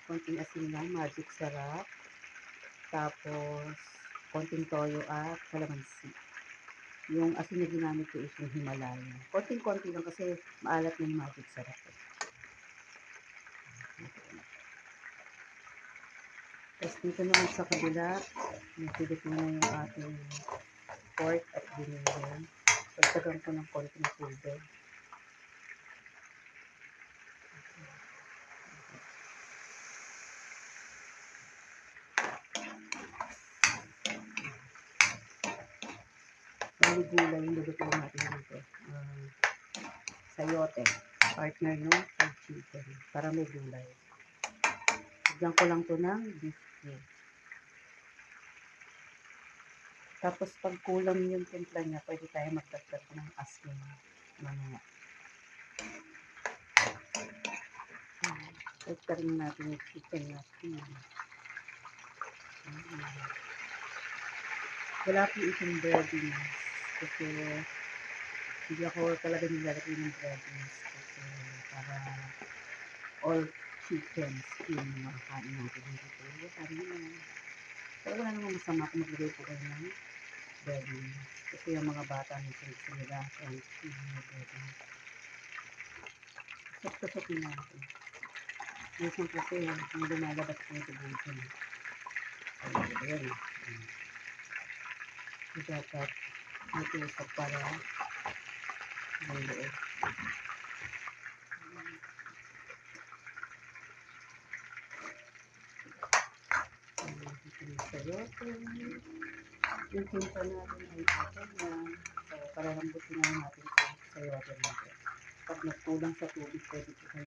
konting asin lang, magic sarap, tapos konting toyo at kalamansi. Yung asin na ginamit ko is yung Himalaya. Konting-konti lang kasi maalat na yung magic sarap. Tapos dito naman sa kabila, nasilip mo na yung ating pork at vinegar. Pagtagan ko ng konting tubig. Bali gulay yung lulutuin natin dito. Sayote, partner no fried chicken, para may gulay. Bigyan ko lang to ng beef cube. Tapos pag kulang yung timpla niya, pwede tayo magdagdag ng asin. Mamaya. Dagdag rin natin yung chicken natin. Wala po itong breadings kasi hindi ako talaga nilalagay ng breadings kasi para all chicken skin makakain natin dito. Sabi nyo, pero wala namang masama kung maglagay po kayo ng breadings kasi yung mga bata gusto nila crunchy na breadings. Sapsapin natin. Minsan kasi yung lumalabas ko yung tubusin. Ayan. Dapat matusap para may loob. Yung tinta natin ay atin na para lambutin na natin ito sa yoga natin. Pag nagkulang sa tubig, pwede ito